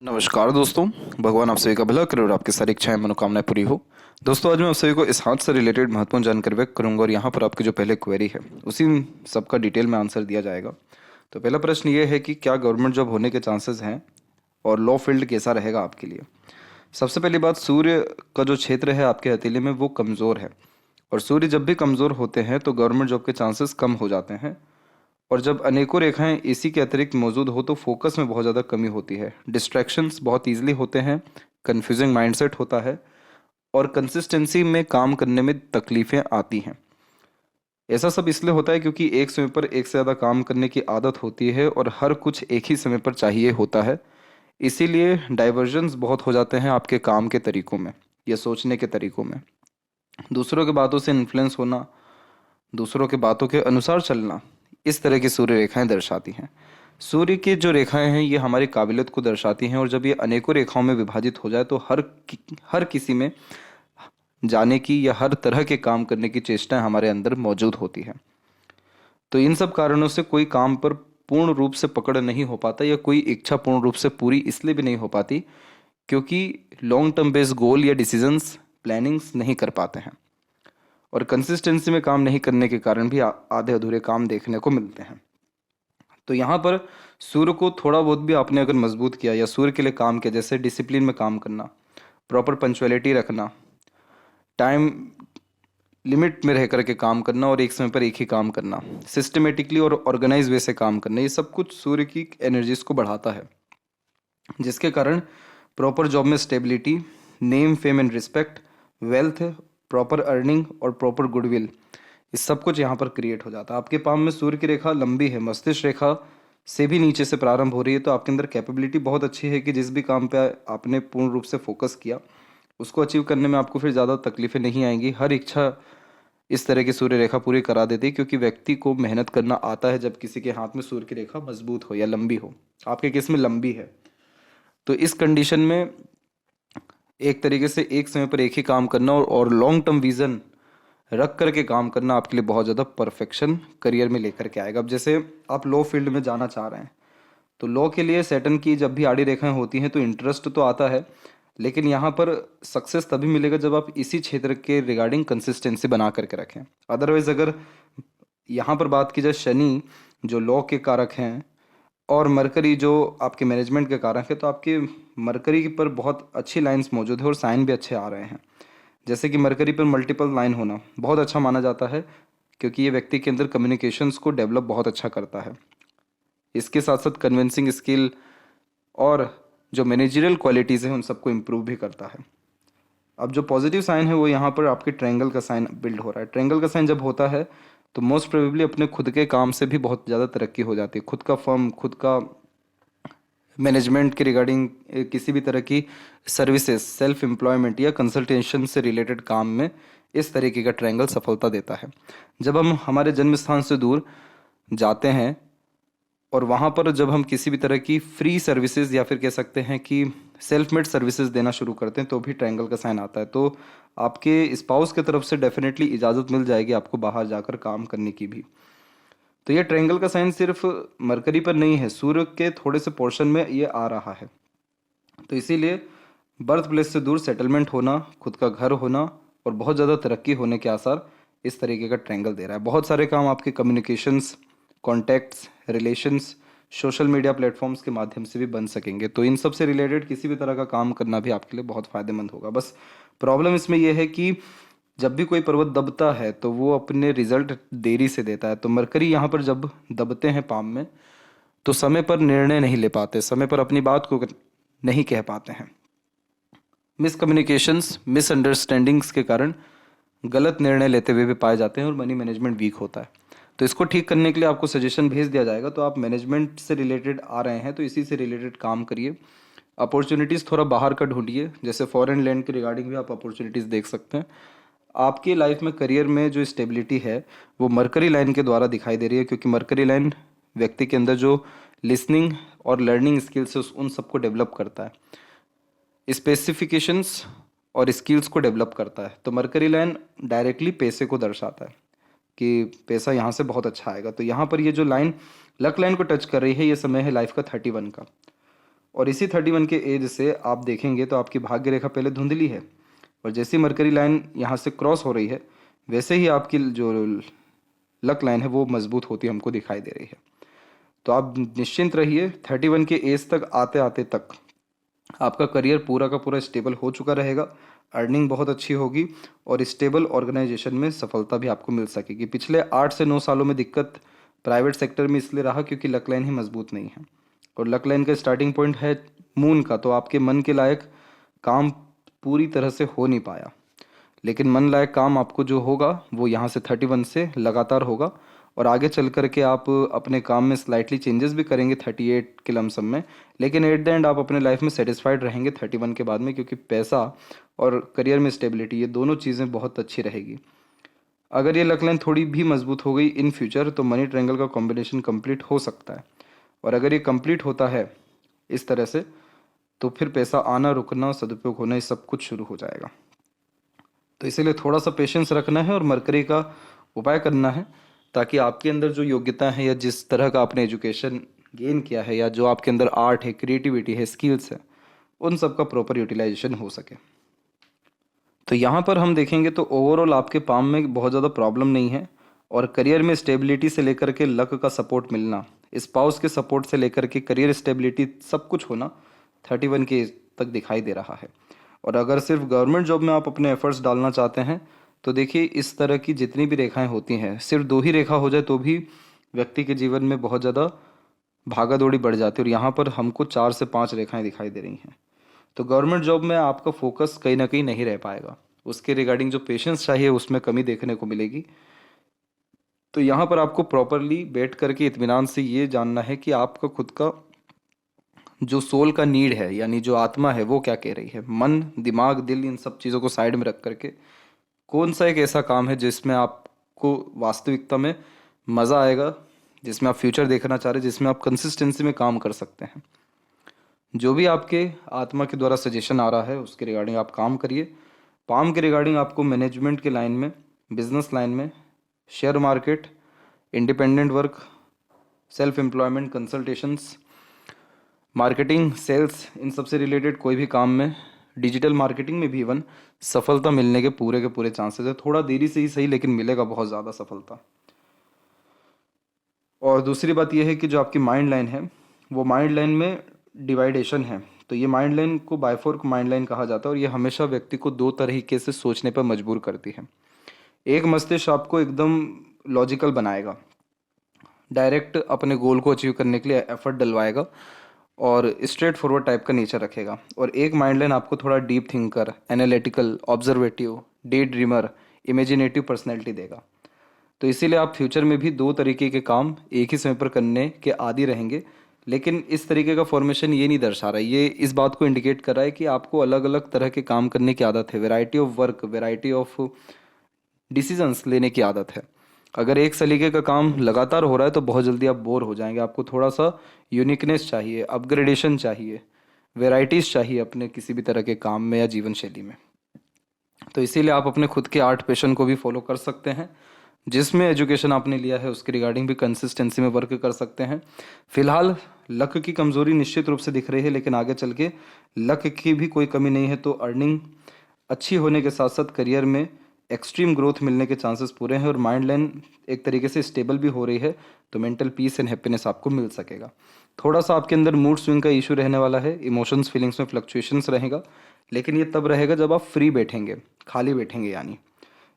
नमस्कार दोस्तों। भगवान आप सभी का भला करे और आपकी सारी इच्छाएं मनोकामनाएं पूरी हो। दोस्तों, आज मैं आप सभी को इस हाथ से रिलेटेड महत्वपूर्ण जानकारी व्यक्त करूंगा और यहाँ पर आपकी जो पहले क्वेरी है उसी सबका डिटेल में आंसर दिया जाएगा। तो पहला प्रश्न ये है कि क्या गवर्नमेंट जॉब होने के चांसेस हैं और लॉ फील्ड कैसा रहेगा आपके लिए। सबसे पहली बात, सूर्य का जो क्षेत्र है आपके हथेली में वो कमज़ोर है और सूर्य जब भी कमज़ोर होते हैं तो गवर्नमेंट जॉब के चांसेस कम हो जाते हैं। और जब अनेकों रेखाएं इसी के अतिरिक्त मौजूद हो तो फोकस में बहुत ज़्यादा कमी होती है, डिस्ट्रैक्शंस बहुत ईजिली होते हैं, कंफ्यूजिंग माइंडसेट होता है और कंसिस्टेंसी में काम करने में तकलीफ़ें आती हैं। ऐसा सब इसलिए होता है क्योंकि एक समय पर एक से ज़्यादा काम करने की आदत होती है और हर कुछ एक ही समय पर चाहिए होता है। इसीलिए डाइवर्जन्स बहुत हो जाते हैं आपके काम के तरीक़ों में या सोचने के तरीक़ों में। दूसरों के बातों से इन्फ्लुएंस होना, दूसरों के बातों के अनुसार चलना, इस तरह की सूर्य रेखाएं दर्शाती हैं। सूर्य की जो रेखाएं हैं ये हमारी काबिलियत को दर्शाती हैं और जब ये अनेकों रेखाओं में विभाजित हो जाए तो हर किसी में जाने की या हर तरह के काम करने की चेष्टाएं हमारे अंदर मौजूद होती है। तो इन सब कारणों से कोई काम पर पूर्ण रूप से पकड़ नहीं हो पाता या कोई इच्छा पूर्ण रूप से पूरी इसलिए भी नहीं हो पाती क्योंकि लॉन्ग टर्म बेस्ड गोल या डिसीजंस प्लानिंग्स नहीं कर पाते हैं और कंसिस्टेंसी में काम नहीं करने के कारण भी आधे अधूरे काम देखने को मिलते हैं। तो यहाँ पर सूर्य को थोड़ा बहुत भी आपने अगर मजबूत किया या सूर्य के लिए काम किया, जैसे डिसिप्लिन में काम करना, प्रॉपर पंचुअलिटी रखना, टाइम लिमिट में रह करके काम करना और एक समय पर एक ही काम करना, सिस्टमेटिकली और ऑर्गेनाइज वे से काम करना, ये सब कुछ सूर्य की एनर्जीज को बढ़ाता है, जिसके कारण प्रॉपर जॉब में stability, name fame and respect, wealth, proper earning और प्रॉपर गुडविल, इस सब कुछ यहाँ पर क्रिएट हो जाता है। आपके पाम में सूर्य की रेखा लंबी है, मस्तिष्क रेखा से भी नीचे से प्रारंभ हो रही है, तो आपके अंदर कैपेबिलिटी बहुत अच्छी है कि जिस भी काम पे आपने पूर्ण रूप से फोकस किया उसको अचीव करने में आपको फिर ज़्यादा तकलीफें नहीं आएंगी। हर इच्छा इस तरह की सूर्य रेखा पूरी करा देती है क्योंकि व्यक्ति को मेहनत करना आता है जब किसी के हाथ में सूर्य की रेखा मजबूत हो या लंबी हो। आपके केस में लंबी है, तो इस कंडीशन में एक तरीके से एक समय पर एक ही काम करना और लॉन्ग टर्म विजन रख करके काम करना आपके लिए बहुत ज़्यादा परफेक्शन करियर में लेकर के आएगा। अब जैसे आप लॉ फील्ड में जाना चाह रहे हैं तो लॉ के लिए सैटर्न की जब भी आड़ी रेखाएं होती हैं तो इंटरेस्ट तो आता है, लेकिन यहाँ पर सक्सेस तभी मिलेगा जब आप इसी क्षेत्र के रिगार्डिंग कंसिस्टेंसी बना करके रखें। अदरवाइज अगर यहाँ पर बात की जाए, शनि जो लॉ के कारक हैं और मरकरी जो आपके मैनेजमेंट के कारक है, तो आपके मरकरी पर बहुत अच्छी लाइंस मौजूद है और साइन भी अच्छे आ रहे हैं। जैसे कि मरकरी पर मल्टीपल लाइन होना बहुत अच्छा माना जाता है क्योंकि ये व्यक्ति के अंदर कम्युनिकेशंस को डेवलप बहुत अच्छा करता है। इसके साथ साथ कन्विंसिंग स्किल और जो मैनेजरियल क्वालिटीज़ हैं उन सबको इम्प्रूव भी करता है। अब जो पॉजिटिव साइन है वो यहाँ पर आपके ट्रायंगल का साइन बिल्ड हो रहा है। ट्रायंगल का साइन जब होता है तो मोस्ट प्रोबेबली अपने खुद के काम से भी बहुत ज़्यादा तरक्की हो जाती है। खुद का फर्म, खुद का मैनेजमेंट के रिगार्डिंग किसी भी तरह की सर्विसेज, सेल्फ एम्प्लॉयमेंट या कंसल्टेशन से रिलेटेड काम में इस तरीके का ट्रायंगल सफलता देता है। जब हम हमारे जन्म स्थान से दूर जाते हैं और वहाँ पर जब हम किसी भी तरह की फ्री सर्विसेज या फिर कह सकते हैं कि सेल्फ मेड सर्विसेज देना शुरू करते हैं तो भी ट्रायंगल का साइन आता है। तो आपके स्पाउस की तरफ से डेफिनेटली इजाज़त मिल जाएगी आपको बाहर जाकर काम करने की भी। तो ये ट्रायंगल का साइन सिर्फ मरकरी पर नहीं है, सूर्य के थोड़े से पोर्शन में ये आ रहा है। तो इसीलिए बर्थ प्लेस से दूर सेटलमेंट होना, खुद का घर होना और बहुत ज़्यादा तरक्की होने के आसार इस तरीके का ट्रायंगल दे रहा है। बहुत सारे काम आपके communications, contacts, relations, social media platforms के माध्यम से भी बन सकेंगे। तो इन सब से रिलेटेड किसी भी तरह का काम करना भी आपके लिए बहुत फ़ायदेमंद होगा। बस प्रॉब्लम इसमें यह है कि जब भी कोई पर्वत दबता है तो वो अपने रिजल्ट देरी से देता है। तो मरकरी यहाँ पर जब दबते हैं पाम में तो समय पर निर्णय नहीं ले पाते, समय पर अपनी बात को नहीं कह पाते हैं। मिसकम्युनिकेशंस, मिसअंडरस्टैंडिंग्स के कारण गलत निर्णय लेते हुए भी पाए जाते हैं और मनी मैनेजमेंट वीक होता है। तो इसको ठीक करने के लिए आपको सजेशन भेज दिया जाएगा। तो आप मैनेजमेंट से रिलेटेड आ रहे हैं तो इसी से रिलेटेड काम करिए। अपॉर्चुनिटीज़ थोड़ा बाहर का ढूंढिए, जैसे फॉरेन लैंड के रिगार्डिंग भी आप अपॉर्चुनिटीज़ देख सकते हैं। आपकी लाइफ में, करियर में जो स्टेबिलिटी है वो मरकरी लाइन के द्वारा दिखाई दे रही है क्योंकि मरकरी लाइन व्यक्ति के अंदर जो लिसनिंग और लर्निंग स्किल्स है उन सबको डेवलप करता है, स्पेसिफिकेशंस और स्किल्स को डेवलप करता है। तो मरकरी लाइन डायरेक्टली पैसे को दर्शाता है कि पैसा यहाँ से बहुत अच्छा आएगा। तो यहाँ पर ये जो लाइन लक लाइन को टच कर रही है, ये समय है लाइफ का 31 का। और इसी 31 के एज से आप देखेंगे तो आपकी भाग्य रेखा पहले धुंधली है, और जैसी मरकरी लाइन यहाँ से क्रॉस हो रही है वैसे ही आपकी जो लक लाइन है वो मजबूत होती हमको दिखाई दे रही है। तो आप निश्चिंत रहिए, 31 के एज तक आते आते तक आपका करियर पूरा का पूरा स्टेबल हो चुका रहेगा, अर्निंग बहुत अच्छी होगी और स्टेबल ऑर्गेनाइजेशन में सफलता भी आपको मिल सकेगी। पिछले 8 से 9 सालों में दिक्कत प्राइवेट सेक्टर में इसलिए रहा क्योंकि लक लाइन ही मजबूत नहीं है, और लक लाइन का स्टार्टिंग पॉइंट है मून का, तो आपके मन के लायक काम पूरी तरह से हो नहीं पाया। लेकिन मन लायक काम आपको जो होगा वो यहाँ से 31 से लगातार होगा, और आगे चल कर के आप अपने काम में स्लाइटली चेंजेस भी करेंगे 38 के लमसम में, लेकिन एट द एंड आप अपने लाइफ में सेटिस्फाइड रहेंगे 31 के बाद में, क्योंकि पैसा और करियर में स्टेबिलिटी ये दोनों चीज़ें बहुत अच्छी रहेगी। अगर ये लक लाइन थोड़ी भी मजबूत हो गई इन फ्यूचर तो मनी ट्रायंगल का कॉम्बिनेशन कंप्लीट हो सकता है, और अगर ये कंप्लीट होता है इस तरह से तो फिर पैसा आना रुकना सदुपयोग होना ये सब कुछ शुरू हो जाएगा। तो इसीलिए थोड़ा सा पेशेंस रखना है और मरकरी का उपाय करना है, ताकि आपके अंदर जो योग्यता है या जिस तरह का आपने एजुकेशन गेन किया है या जो आपके अंदर आर्ट है, क्रिएटिविटी है, स्किल्स है, उन सब का प्रॉपर यूटिलाइजेशन हो सके। तो यहाँ पर हम देखेंगे तो ओवरऑल आपके पाम में बहुत ज़्यादा प्रॉब्लम नहीं है, और करियर में स्टेबिलिटी से लेकर के लक का सपोर्ट मिलना, स्पाउस के सपोर्ट से लेकर के करियर स्टेबिलिटी सब कुछ होना 31 के एज तक दिखाई दे रहा है। और अगर सिर्फ गवर्नमेंट जॉब में आप अपने एफर्ट्स डालना चाहते हैं तो देखिए इस तरह की जितनी भी रेखाएं होती हैं, सिर्फ 2 ही रेखा हो जाए तो भी व्यक्ति के जीवन में बहुत ज़्यादा भागा दौड़ी बढ़ जाती है, और यहाँ पर हमको 4 से 5 रेखाएं दिखाई दे रही हैं। तो गवर्नमेंट जॉब में आपका फोकस कहीं ना कहीं नहीं रह पाएगा, उसके रिगार्डिंग जो पेशेंस चाहिए उसमें कमी देखने को मिलेगी। तो यहाँ पर आपको प्रॉपरली बैठ करके इत्मीनान से ये जानना है कि आपका खुद का जो सोल का नीड है, यानी जो आत्मा है वो क्या कह रही है। मन, दिमाग, दिल, इन सब चीज़ों को साइड में रख करके कौन सा एक ऐसा काम है जिसमें आपको वास्तविकता में मज़ा आएगा, जिसमें आप फ्यूचर देखना चाह रहे हैं, जिसमें आप कंसिस्टेंसी में काम कर सकते हैं। जो भी आपके आत्मा के द्वारा सजेशन आ रहा है उसके रिगार्डिंग आप काम करिए। पाम के रिगार्डिंग आपको मैनेजमेंट के लाइन में, बिजनेस लाइन में, share market, independent work, self employment, consultations, marketing, sales, इन सब से रिलेटेड कोई भी काम में, डिजिटल मार्केटिंग में भी इवन सफलता मिलने के पूरे चांसेस है। थोड़ा देरी से ही सही लेकिन मिलेगा बहुत ज़्यादा सफलता। और दूसरी बात यह है कि जो आपकी माइंड लाइन है वो माइंड लाइन में डिवाइडेशन है, तो ये माइंड लाइन को बायफोर्क माइंड लाइन कहा जाता है, और ये हमेशा व्यक्ति को 2 तरीके से सोचने पर मजबूर करती है। एक मस्तिष्क आपको एकदम लॉजिकल बनाएगा, डायरेक्ट अपने गोल को अचीव करने के लिए एफर्ट डलवाएगा और स्ट्रेट फॉरवर्ड टाइप का नेचर रखेगा, और एक माइंड लाइन आपको थोड़ा deep thinker, analytical, observative, day dreamer, imaginative personality देगा। तो इसीलिए आप फ्यूचर में भी 2 तरीके के काम एक ही समय पर करने के आदी रहेंगे, लेकिन इस तरीके का फॉर्मेशन ये नहीं दर्शा रहा है, ये इस बात को इंडिकेट कर रहा है कि आपको अलग अलग तरह के काम करने की आदत है, variety of work, variety of decisions लेने की आदत है। अगर एक सलीके का काम लगातार हो रहा है तो बहुत जल्दी आप बोर हो जाएंगे, आपको थोड़ा सा यूनिकनेस चाहिए, अपग्रेडेशन चाहिए, वेराइटीज़ चाहिए अपने किसी भी तरह के काम में या जीवन शैली में। तो इसीलिए आप अपने खुद के आर्ट पैशन को भी फॉलो कर सकते हैं, जिसमें एजुकेशन आपने लिया है उसके रिगार्डिंग भी कंसिस्टेंसी में वर्क कर सकते हैं। फिलहाल लक की कमज़ोरी निश्चित रूप से दिख रही है, लेकिन आगे चल के लक की भी कोई कमी नहीं है, तो अर्निंग अच्छी होने के साथ साथ करियर में एक्सट्रीम ग्रोथ मिलने के चांसेस पूरे हैं, और माइंड लाइन एक तरीके से स्टेबल भी हो रही है, तो मेंटल पीस एंड हैप्पीनेस आपको मिल सकेगा। थोड़ा सा आपके अंदर मूड स्विंग का इशू रहने वाला है, इमोशंस फीलिंग्स में फ्लक्चुएशंस रहेगा, लेकिन ये तब रहेगा जब आप फ्री बैठेंगे, खाली बैठेंगे यानी।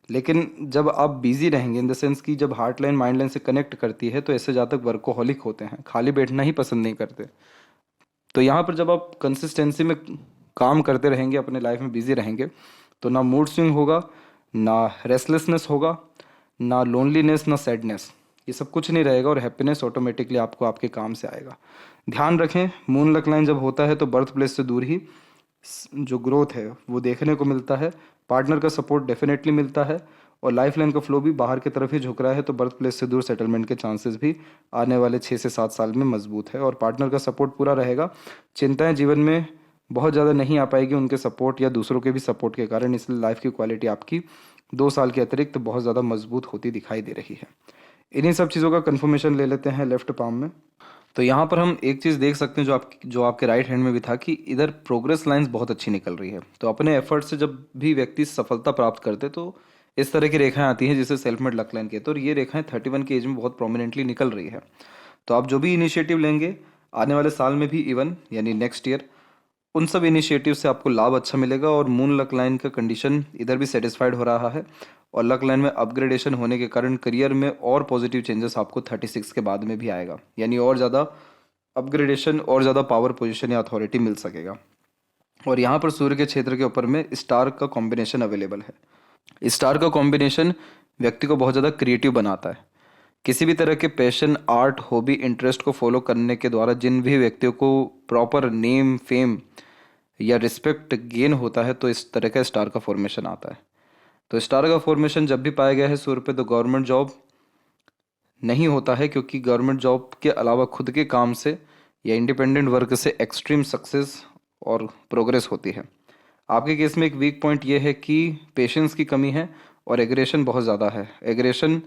लेकिन जब आप बिजी रहेंगे इन द सेंस कि जब हार्ट लाइन माइंड लाइन से कनेक्ट करती है तो ऐसे जातक वर्कोहॉलिक होते हैं, खाली बैठना ही पसंद नहीं करते। तो यहाँ पर जब आप कंसिस्टेंसी में काम करते रहेंगे, अपने लाइफ में बिजी रहेंगे, तो ना मूड स्विंग होगा, ना रेस्टलेसनेस होगा, ना लोनलीनेस, ना सैडनेस, ये सब कुछ नहीं रहेगा, और हैप्पीनेस ऑटोमेटिकली आपको आपके काम से आएगा। ध्यान रखें, मून लक लाइन जब होता है तो बर्थ प्लेस से दूर ही जो ग्रोथ है वो देखने को मिलता है, पार्टनर का सपोर्ट डेफिनेटली मिलता है, और लाइफ लाइन का फ्लो भी बाहर की तरफ ही झुक रहा है, तो बर्थ प्लेस से दूर सेटलमेंट के चांसेस भी आने वाले 6 से 7 साल में मजबूत है, और पार्टनर का सपोर्ट पूरा रहेगा। चिंताएं जीवन में बहुत ज़्यादा नहीं आ पाएगी उनके सपोर्ट या दूसरों के भी सपोर्ट के कारण, इसलिए लाइफ की क्वालिटी आपकी 2 साल के अतिरिक्त बहुत ज़्यादा मजबूत होती दिखाई दे रही है। इन्हीं सब चीज़ों का कन्फर्मेशन ले लेते हैं लेफ्ट पाम में। तो यहाँ पर हम एक चीज़ देख सकते हैं जो आपके राइट हैंड में भी था कि इधर प्रोग्रेस लाइंस बहुत अच्छी निकल रही है। तो अपने एफर्ट से जब भी व्यक्ति सफलता प्राप्त करते तो इस तरह की रेखाएं आती हैं जिसे सेल्फ मेड लक लाइन कहते हैं, और ये रेखाएं 31 की एज में बहुत प्रोमिनेंटली निकल रही है। तो आप जो भी इनिशिएटिव लेंगे आने वाले साल में भी, इवन यानी नेक्स्ट ईयर, उन सब इनिशिएटिव से आपको लाभ अच्छा मिलेगा। और मून लक लाइन का कंडीशन इधर भी सेटिस्फाइड हो रहा है, और लक लाइन में अपग्रेडेशन होने के कारण करियर में और पॉजिटिव चेंजेस आपको 36 के बाद में भी आएगा, यानी और ज़्यादा अपग्रेडेशन और ज़्यादा पावर पोजीशन या अथॉरिटी मिल सकेगा। और यहाँ पर सूर्य के क्षेत्र के ऊपर में स्टार का कॉम्बिनेशन अवेलेबल है। स्टार का कॉम्बिनेशन व्यक्ति को बहुत ज़्यादा क्रिएटिव बनाता है। किसी भी तरह के पैशन, आर्ट, हॉबी, इंटरेस्ट को फॉलो करने के द्वारा जिन भी व्यक्तियों को प्रॉपर नेम, फेम या रिस्पेक्ट गेन होता है, तो इस तरह का स्टार का फॉर्मेशन आता है। तो स्टार का फॉर्मेशन जब भी पाया गया है सूर्य पे, तो गवर्नमेंट जॉब नहीं होता है, क्योंकि गवर्नमेंट जॉब के अलावा खुद के काम से या इंडिपेंडेंट वर्क से एक्सट्रीम सक्सेस और प्रोग्रेस होती है। आपके केस में एक वीक पॉइंट ये है कि पेशेंस की कमी है और एग्रेशन बहुत ज़्यादा है। एग्रेशन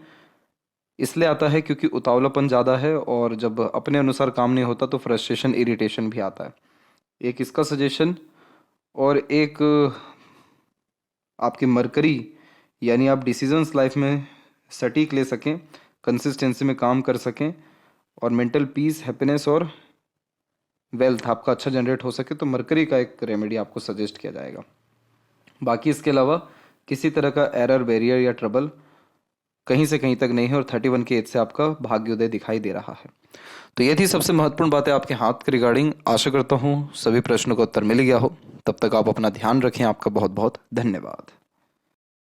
इसलिए आता है क्योंकि उतावलापन ज़्यादा है, और जब अपने अनुसार काम नहीं होता तो फ्रस्ट्रेशन, इरिटेशन भी आता है। एक इसका सजेशन, और एक आपकी मरकरी, यानी आप डिसीजंस लाइफ में सटीक ले सकें, कंसिस्टेंसी में काम कर सकें, और मेंटल पीस, हैप्पीनेस और वेल्थ आपका अच्छा जनरेट हो सके, तो मरकरी का एक रेमेडी आपको सजेस्ट किया जाएगा। बाकी इसके अलावा किसी तरह का एरर, बैरियर या ट्रबल कहीं से कहीं तक नहीं है, और 31 की एज से आपका भाग्योदय दिखाई दे रहा है। तो ये थी सबसे महत्वपूर्ण बातें आपके हाथ के रिगार्डिंग। आशा करता हूँ सभी प्रश्नों का उत्तर मिल गया हो। तब तक आप अपना ध्यान रखें। आपका बहुत बहुत धन्यवाद।